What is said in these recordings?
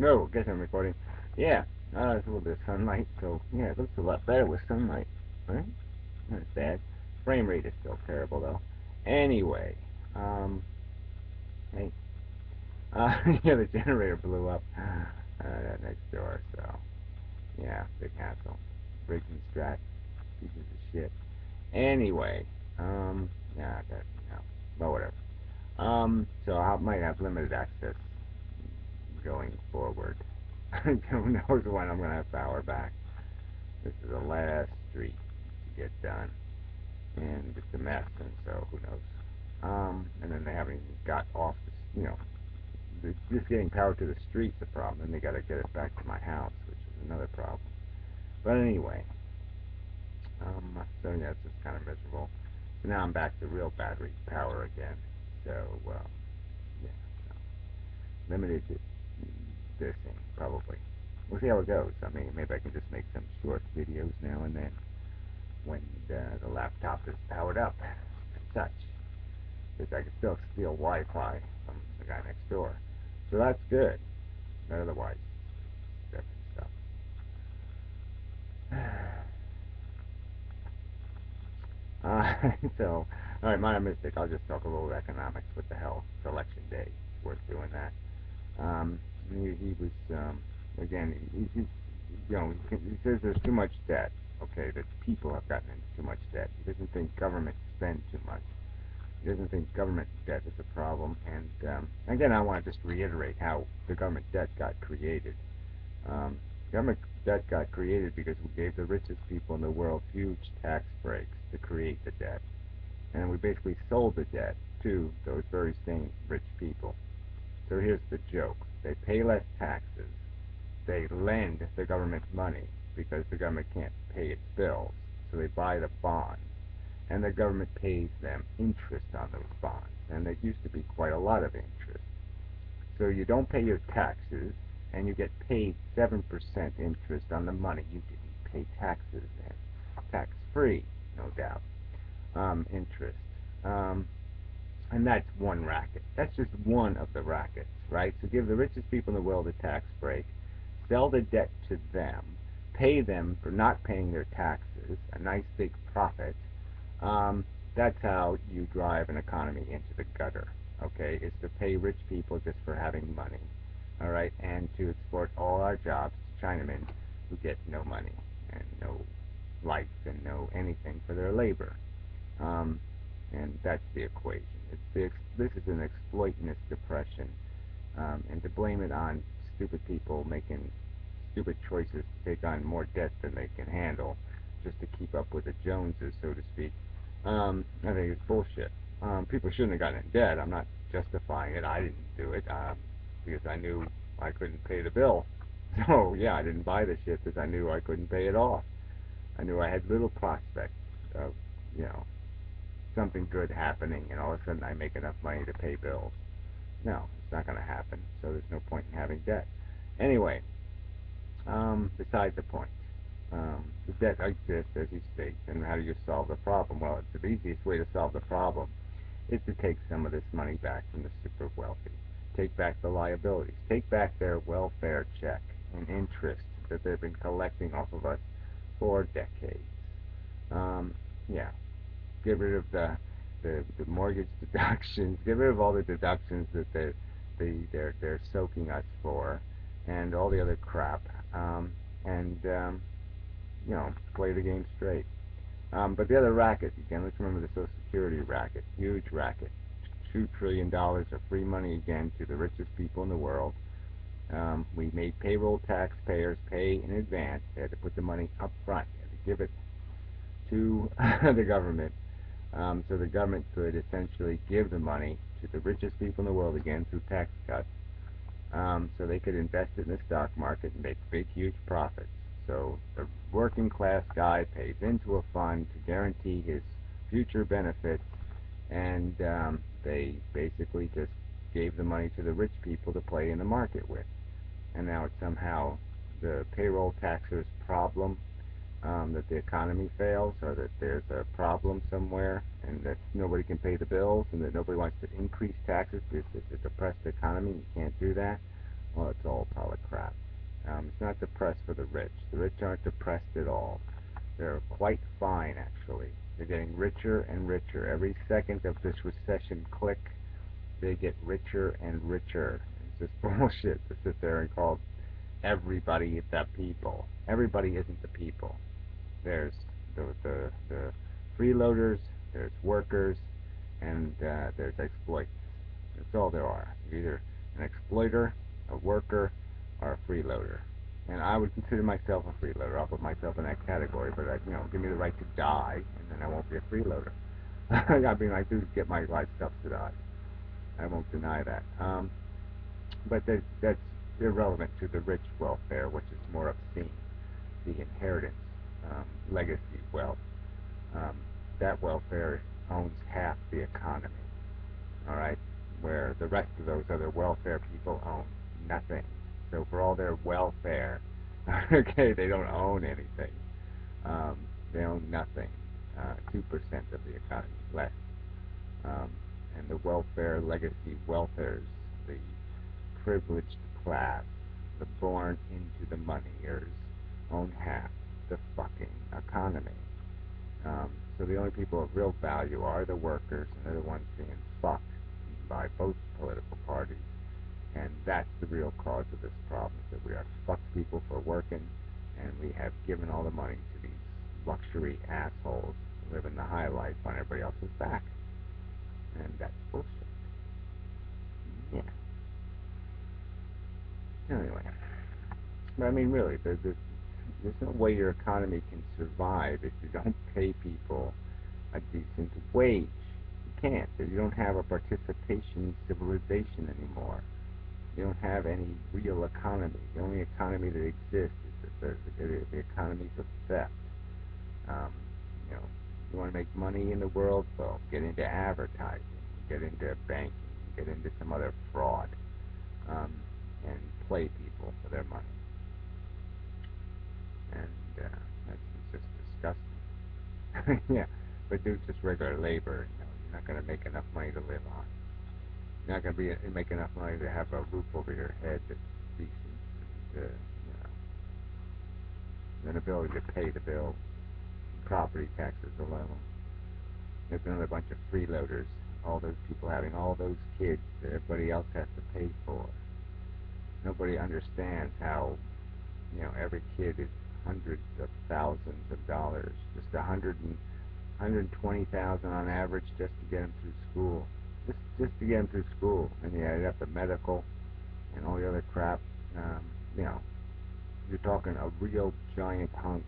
No, guess I'm recording. Yeah, it's a little bit of sunlight, so yeah, it looks a lot better with sunlight, right? Not as bad. Frame rate is still terrible though. Anyway, um, hey, yeah, the generator blew up next door, so yeah, big hassle. Breaking strat, pieces of shit. Anyway, yeah, that, well, whatever. So I might have limited access going forward. Who knows when I'm gonna have power back? This is the last street to get done, and it's a mess, and so who knows? And then they haven't even got off just getting power to the street's a problem, and they got to get it back to my house, which is another problem. But anyway, so yeah, it's just kind of miserable. So now I'm back to real battery power again. So yeah, so limited dissing probably. We'll see how it goes. I mean, maybe I can just make some short videos now and then when the laptop is powered up and such. Because I can still steal Wi-Fi from the guy next door. So that's good. But otherwise, different stuff. Uh, so, all right, monomistic. I'll just talk a little economics. What the hell? It's election day. It's worth doing that. Um, he was, again, he says there's too much debt. Okay, that people have gotten into too much debt. He doesn't think government spend too much. He doesn't think government debt is a problem. And again, I want to just reiterate how the government debt got created. Um, Government debt got created because we gave the richest people in the world huge tax breaks to create the debt. And we basically sold the debt to those very same rich people. So here's the joke. They pay less taxes. They lend the government money because the government can't pay its bills. So they buy the bonds. And the government pays them interest on those bonds. And there used to be quite a lot of interest. So you don't pay your taxes, and you get paid 7% interest on the money you didn't pay taxes in. Tax free, no doubt. Interest. Um, and that's one racket. That's just one of the rackets, right? So give the richest people in the world a tax break, sell the debt to them, pay them for not paying their taxes, a nice big profit. Um, that's how you drive an economy into the gutter, okay? Is to pay rich people just for having money, all right? And to export all our jobs to Chinamen who get no money and no life and no anything for their labor. Um, and that's the equation. This is an exploitionist depression, and to blame it on stupid people making stupid choices to take on more debt than they can handle, just to keep up with the Joneses, so to speak. I think it's bullshit. People shouldn't have gotten in debt. I'm not justifying it. I didn't do it because I knew I couldn't pay the bill. So yeah, I didn't buy the shit because I knew I couldn't pay it off. I knew I had little prospect of, you know, something good happening, and all of a sudden I make enough money to pay bills. No, it's not going to happen. So there's no point in having debt. Anyway, beside the point. The debt exists, as you state, and how do you solve the problem? Well, it's the easiest way to solve the problem is to take some of this money back from the super wealthy. Take back the liabilities. Take back their welfare check and interest that they've been collecting off of us for decades. Um, yeah, get rid of the mortgage deductions. Get rid of all the deductions that they're soaking us for, and all the other crap. And play the game straight. But the other racket, again, let's remember the Social Security racket, huge racket. $2 trillion of free money again to the richest people in the world. We made payroll taxpayers pay in advance. They had to put the money up front. They had to give it to the government. So the government could essentially give the money to the richest people in the world again through tax cuts. So they could invest it in the stock market and make big, huge profits. So the working class guy pays into a fund to guarantee his future benefits, and they basically just gave the money to the rich people to play in the market with. And now it's somehow the payroll taxers' problem that the economy fails, or that there's a problem somewhere, and that nobody can pay the bills, and that nobody wants to increase taxes because it's a depressed economy. You can't do that. Well, it's all a pile of crap. It's not depressed for the rich. The rich aren't depressed at all. They're quite fine, actually. They're getting richer and richer. Every second of this recession click, they get richer and richer. It's just bullshit to sit there and call everybody the people. Everybody isn't the people. There's the freeloaders, there's workers, and there's exploits. That's all there are. You're either an exploiter, a worker, or a freeloader. And I would consider myself a freeloader. I'll put myself in that category, but give me the right to die, and then I won't be a freeloader. I mean, I do get my life subsidized. I won't deny that. But that's irrelevant to the rich welfare, which is more obscene. The inheritance, legacy wealth. Um, that welfare owns half the economy. All right, where the rest of those other welfare people own nothing. So for all their welfare, okay, they don't own anything. Um, they own nothing. 2% of the economy, less. Um, and the welfare legacy welfares, the privileged class, the born into the moneyers, own half the fucking economy. So the only people of real value are the workers, and they're the ones being fucked by both political parties. And that's the real cause of this problem, is that we are fucked people for working, and we have given all the money to these luxury assholes living the high life on everybody else's back. And that's bullshit. Yeah. Anyway. But I mean, really, there's no way your economy can survive if you don't pay people a decent wage. You can't. You don't have a participation civilization anymore. You don't have any real economy. The only economy that exists is the economies of theft. Um, you know, you want to make money in the world, well, get into advertising, get into banking, get into some other fraud, um, and play people for their money. And that's just disgusting. Yeah, but do just regular labor. You're not going to make enough money to live on. You're not going to make enough money to have a roof over your head that's decent, and an ability to pay the bills, property taxes alone. There's another bunch of freeloaders. All those people having all those kids that everybody else has to pay for. Nobody understands how every kid is hundreds of thousands of dollars, just 120,000 on average just to get them through school, just to get them through school, and you add up the medical and all the other crap. Um, you know, you're talking a real giant hunk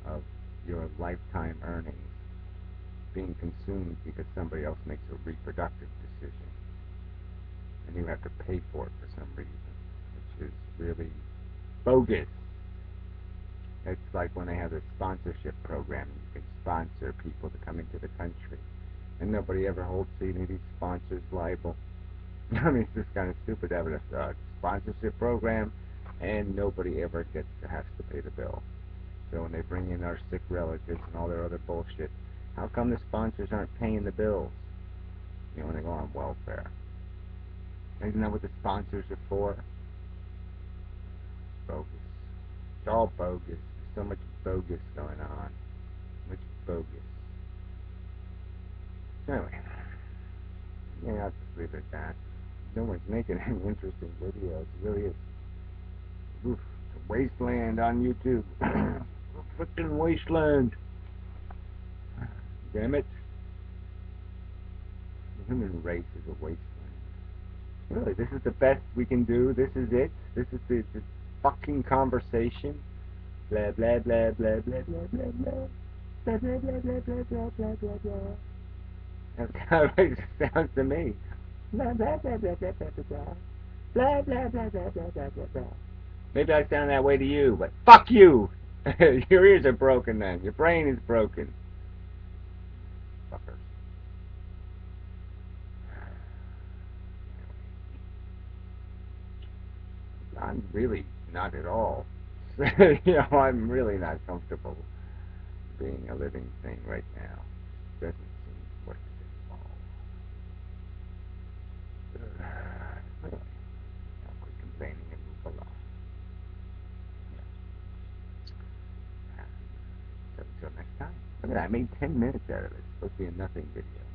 of your lifetime earnings being consumed because somebody else makes a reproductive decision, and you have to pay for it for some reason, which is really bogus. It's like when they have a sponsorship program, you can sponsor people to come into the country, and nobody ever holds any of these sponsors liable. I mean, it's just kind of stupid to have a sponsorship program, and nobody ever has to pay the bill. So when they bring in our sick relatives and all their other bullshit, how come the sponsors aren't paying the bills? When they go on welfare. Isn't that what the sponsors are for? Bogus. It's all bogus. There's so much bogus going on. Much bogus. Anyway, yeah, I'll just leave it at that. No one's making any interesting videos. It really is. Oof, it's a wasteland on YouTube. Freaking wasteland. Damn it. The human race is a wasteland. Really, this is the best we can do. This is it. This is the fucking conversation. Blah blah blah blah blah blah blah blah. Blah blah blah blah blah blah blah blah blah. That's how it sounds to me. Blah blah blah blah blah blah blah blah. Blah blah blah blah blah blah blah blah. Maybe I sound that way to you, but fuck you. Your ears are broken then. Your brain is broken. Fuckers. I'm really not at all. I'm really not comfortable being a living thing right now. Doesn't seem worth it at all. Really, I'll quit complaining Look at that, I made 10 minutes out of it. It's supposed to be a nothing video.